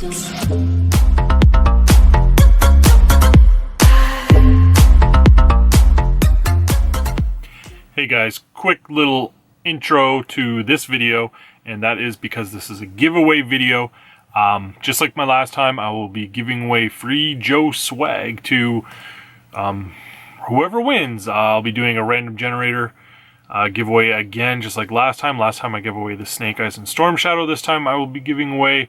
Hey guys, quick little intro to this video, and that is because this is a giveaway video. Just like my last time, I will be giving away free Joe swag to whoever wins. I'll be doing a random generator giveaway again, just like last time. Last time I gave away the Snake Eyes and Storm Shadow. This time I will be giving away,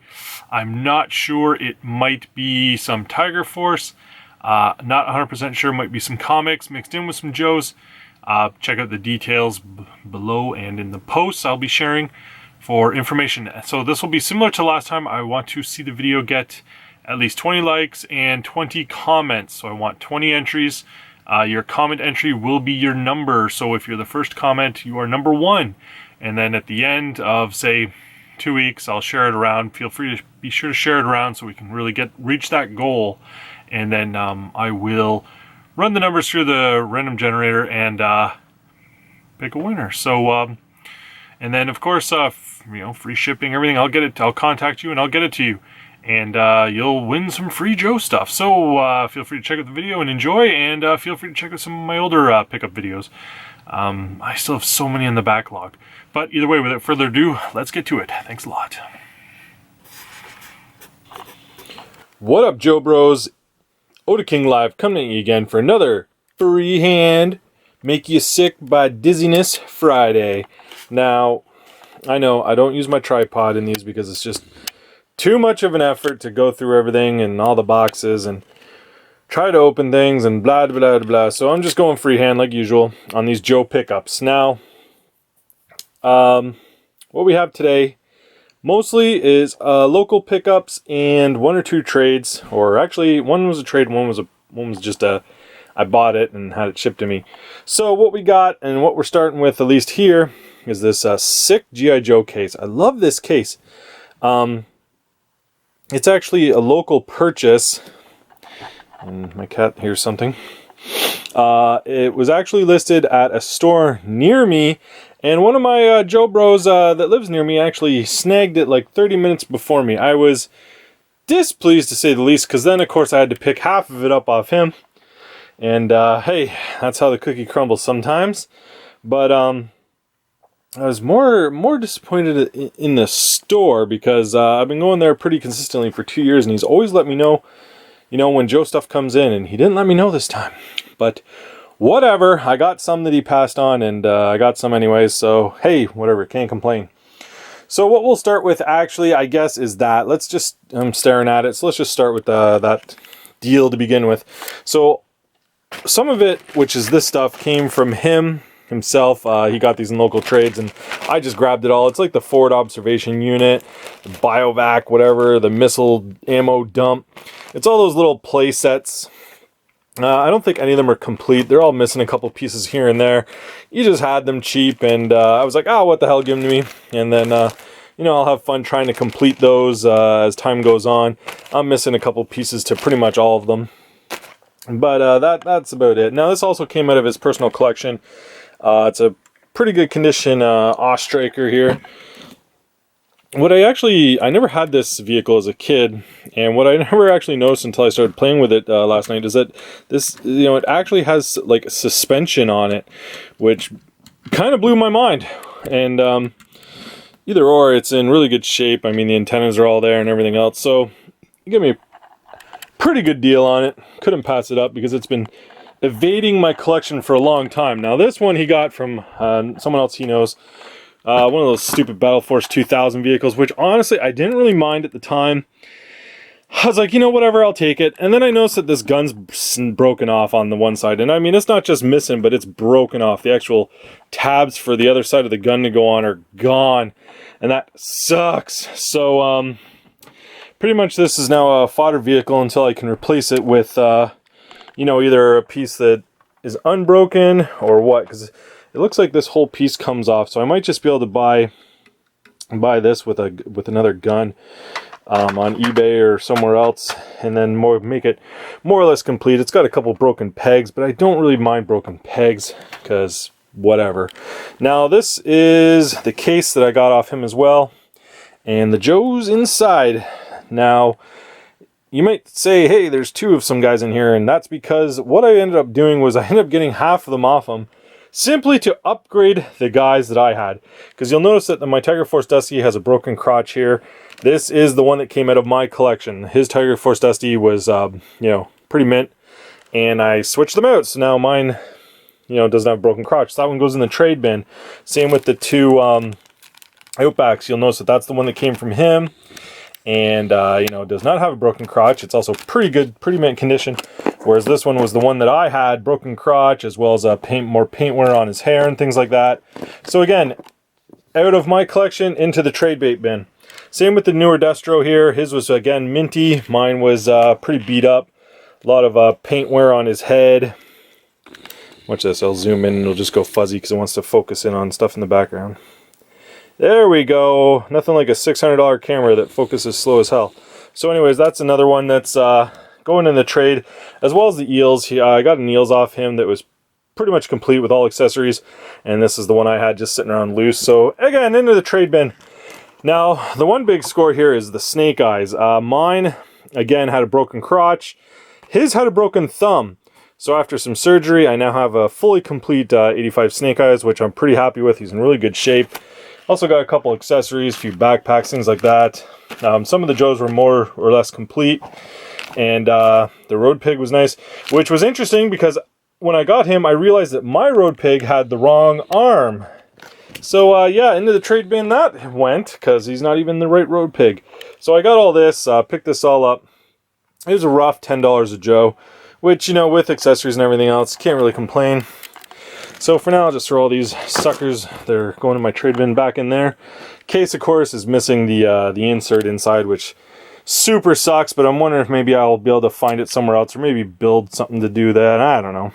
I'm not sure, it might be some Tiger Force. Not 100% sure, might be some comics mixed in with some Joes. Check out the details below and in the posts I'll be sharing for information. So this will be similar to last time. I want to see the video get at least 20 likes and 20 comments. So I want 20 entries. Your comment entry will be your number. So if you're the first comment, you are number 1. And then at the end of, say, 2 weeks, I'll share it around. Feel free to be sure to share it around so we can really reach that goal. And then I will run the numbers through the random generator and pick a winner. So, and then of course, free shipping, everything. I'll contact you and I'll get it to you, and you'll win some free Joe stuff. So feel free to check out the video and enjoy, and feel free to check out some of my older pickup videos. I still have so many in the backlog. But either way, without further ado, let's get to it. Thanks a lot. What up, Joe Bros? Odaking Live coming at you again for another freehand make you sick by dizziness Friday. Now, I know I don't use my tripod in these because it's just too much of an effort to go through everything and all the boxes and try to open things and blah blah blah. So I'm just going freehand like usual on these Joe pickups. Now, what we have today mostly is local pickups and 1 or 2 trades, or actually one was a trade, one was just I bought it and had it shipped to me. So what we got and what we're starting with, at least here, is this sick G.I. Joe case. I love this case. It's actually a local purchase, and my cat hears something. It was actually listed at a store near me. And one of my Joe Bros that lives near me actually snagged it like 30 minutes before me. I was displeased to say the least, because then of course I had to pick half of it up off him. And hey, that's how the cookie crumbles sometimes. But I was more disappointed in the store, because I've been going there pretty consistently for 2 years, and he's always let me know, when Joe stuff comes in, and he didn't let me know this time. But whatever, I got some that he passed on, and I got some anyways, so hey, whatever, can't complain. So what we'll start with, actually, I guess, is that. I'm staring at it, so let's just start with that deal to begin with. So some of it, which is this stuff, came from himself. He got these in local trades, and I just grabbed it all. It's like the Forward Observation Unit, the Biovac, whatever, the missile ammo dump. It's all those little play sets. I don't think any of them are complete. They're all missing a couple pieces here and there. You just had them cheap, and I was like, oh, what the hell, give them to me. And then, I'll have fun trying to complete those as time goes on. I'm missing a couple pieces to pretty much all of them. But that's about it. Now, this also came out of his personal collection. It's a pretty good condition Ostriker here. I never had this vehicle as a kid, and what I never actually noticed until I started playing with it last night is that this, it actually has like suspension on it, which kind of blew my mind. And either or, it's in really good shape. I mean, the antennas are all there and everything else, so you give me a pretty good deal on it. Couldn't pass it up because it's been evading my collection for a long time. Now, this one he got from someone else he knows. One of those stupid Battle Force 2000 vehicles, which honestly I didn't really mind at the time. I was like, whatever, I'll take it. And then I noticed that this gun's broken off on the one side. And I mean, it's not just missing, but it's broken off. The actual tabs for the other side of the gun to go on are gone. And that sucks. So, pretty much this is now a fodder vehicle until I can replace it with, either a piece that is unbroken or what. Because it looks like this whole piece comes off, so I might just be able to buy this with another gun on eBay or somewhere else, and then make it more or less complete. It's got a couple broken pegs, but I don't really mind broken pegs because whatever. Now, this is the case that I got off him as well, and the Joe's inside. Now, you might say, hey, there's two of some guys in here, and that's because what I ended up doing was I ended up getting half of them off them simply to upgrade the guys that I had. Because you'll notice that my Tiger Force Dusty has a broken crotch here. This is the one that came out of my collection. His Tiger Force Dusty was, you know, pretty mint, and I switched them out. So now mine, you know, doesn't have a broken crotch. So that one goes in the trade bin. Same with the two Outbacks. You'll notice that that's the one that came from him. And, you know, does not have a broken crotch. It's also pretty good, pretty mint condition. Whereas this one was the one that I had, broken crotch, as well as more paint wear on his hair and things like that. So again, out of my collection into the trade bait bin. Same with the newer Destro here. His was, again, minty. Mine was pretty beat up. A lot of paint wear on his head. Watch this, I'll zoom in and it'll just go fuzzy because it wants to focus in on stuff in the background. There we go. Nothing like a $600 camera that focuses slow as hell. So anyways, that's another one that's going in the trade, as well as the eels. I got an eels off him that was pretty much complete with all accessories, and this is the one I had just sitting around loose. So again, into the trade bin. Now, the one big score here is the snake eyes. Mine, again, had a broken crotch. His had a broken thumb. So after some surgery, I now have a fully complete 85 snake eyes, which I'm pretty happy with. He's in really good shape. Also got a couple accessories, a few backpacks, things like that. Some of the Joes were more or less complete. And the Road Pig was nice, which was interesting because when I got him, I realized that my Road Pig had the wrong arm. So yeah, into the trade bin that went, because he's not even the right Road Pig. So I got all this, picked this all up. It was a rough $10 a Joe, which, you know, with accessories and everything else, can't really complain. So for now, I'll just throw all these suckers, they're going in my trade bin, back in there. Case, of course, is missing the insert inside, which super sucks, but I'm wondering if maybe I'll be able to find it somewhere else, or maybe build something to do that. I don't know.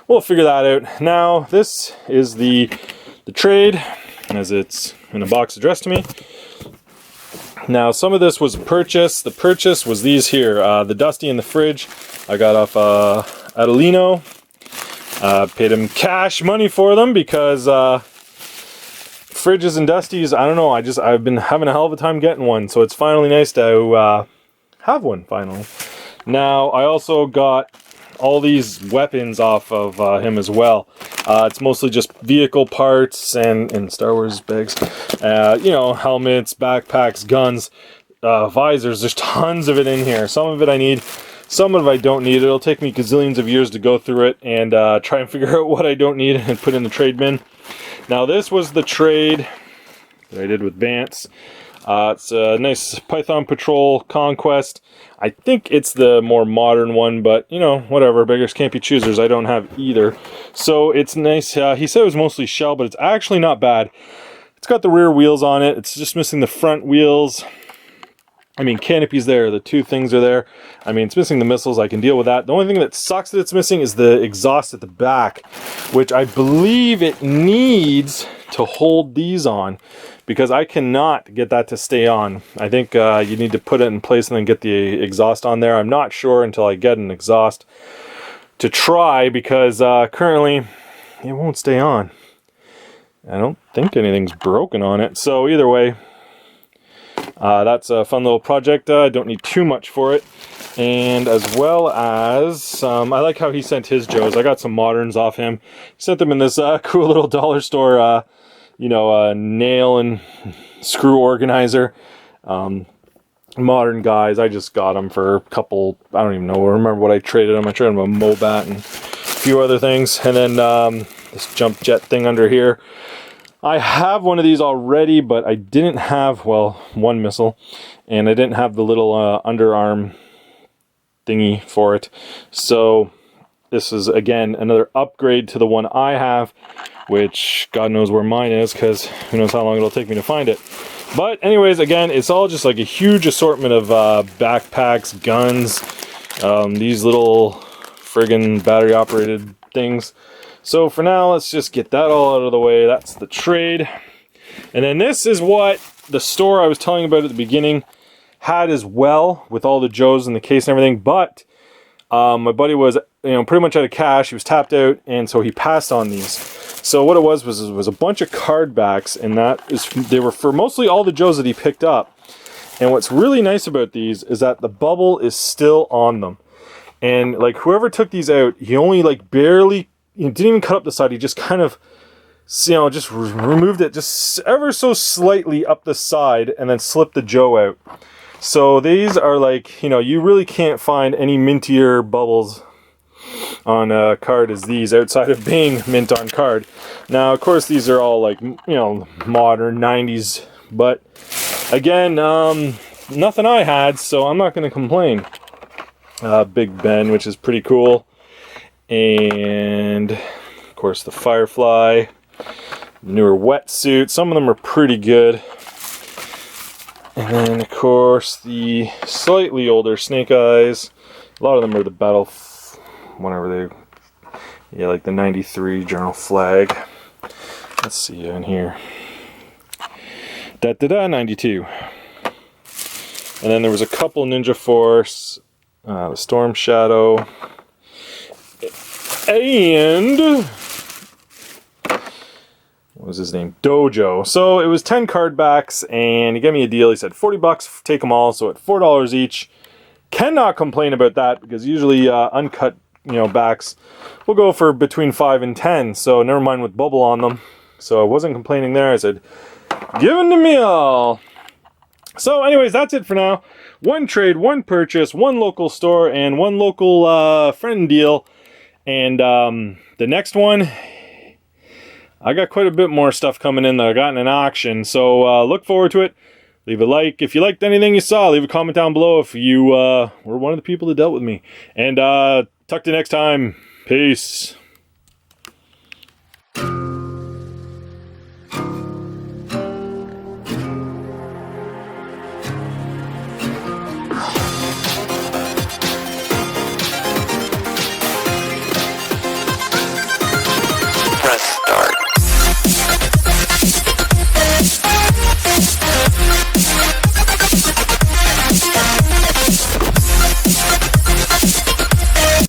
We'll figure that out. Now, this is the trade, as it's in a box addressed to me. Now, some of this was a purchase. The purchase was these here, the Dusty in the fridge. I got off Adelino. Paid him cash money for them because fridges and Dusties, I don't know, I've been having a hell of a time getting one, so it's finally nice to have one finally. Now, I also got all these weapons off of him as well. It's mostly just vehicle parts and Star Wars bags. You know, helmets, backpacks, guns, visors. There's tons of it in here. Some of it I need. Some of it I don't need. It'll take me gazillions of years to go through it and try and figure out what I don't need and put in the trade bin. Now, this was the trade that I did with Vance. It's a nice Python Patrol Conquest. I think it's the more modern one, but, you know, whatever. Beggars can't be choosers. I don't have either. So it's nice. He said it was mostly shell, but it's actually not bad. It's got the rear wheels on it. It's just missing the front wheels. I mean, canopy's there, the two things are there. I mean, it's missing the missiles, I can deal with that. The only thing that sucks that it's missing is the exhaust at the back, which I believe it needs to hold these on, because I cannot get that to stay on. I think you need to put it in place and then get the exhaust on there. I'm not sure until I get an exhaust to try, because currently it won't stay on. I don't think anything's broken on it, so either way, that's a fun little project. I don't need too much for it. And as well as, I like how he sent his Joes. I got some moderns off him. He sent them in this cool little dollar store, you know, nail and screw organizer. Modern guys. I just got them for a couple, I don't even know, I remember what I traded them. I traded them a Mobat and a few other things. And then this jump jet thing under here. I have one of these already, but I didn't have, well, one missile, and I didn't have the little underarm thingy for it. So this is, again, another upgrade to the one I have, which God knows where mine is, because who knows how long it'll take me to find it. But anyways, again, it's all just like a huge assortment of backpacks, guns, these little friggin' battery-operated things. So for now, let's just get that all out of the way. That's the trade. And then this is what the store I was telling you about at the beginning had as well, with all the Joes and the case and everything. But my buddy was, you know, pretty much out of cash. He was tapped out, and so he passed on these. So what it was a bunch of card backs, and that is, they were for mostly all the Joes that he picked up. And what's really nice about these is that the bubble is still on them. And like whoever took these out, he only like barely, he didn't even cut up the side. He just kind of, you know, just removed it just ever so slightly up the side and then slipped the Joe out. So these are like, you know, you really can't find any mintier bubbles on a card as these outside of being mint on card. Now, of course, these are all like, you know, modern 90s, but again, nothing I had, so I'm not going to complain. Big Ben, which is pretty cool. And of course the Firefly, newer wetsuit. Some of them are pretty good. And then of course the slightly older Snake Eyes. A lot of them are the battle, whenever they, yeah, like the 93 Journal Flag. Let's see in here. 92. And then there was a couple Ninja Force, the Storm Shadow, and what was his name? Dojo. So it was 10 card backs, and he gave me a deal. He said 40 bucks, take them all, so at $4 each. Cannot complain about that, because usually uncut, you know, backs will go for between 5 and 10, so never mind with bubble on them. So I wasn't complaining there. I said, give them to me all. So anyways, that's it for now. One trade, one purchase, one local store, and one local friend deal. And the next one, I got quite a bit more stuff coming in that I got in an auction. So look forward to it. Leave a like. If you liked anything you saw, leave a comment down below if you were one of the people that dealt with me. And talk to you next time. Peace.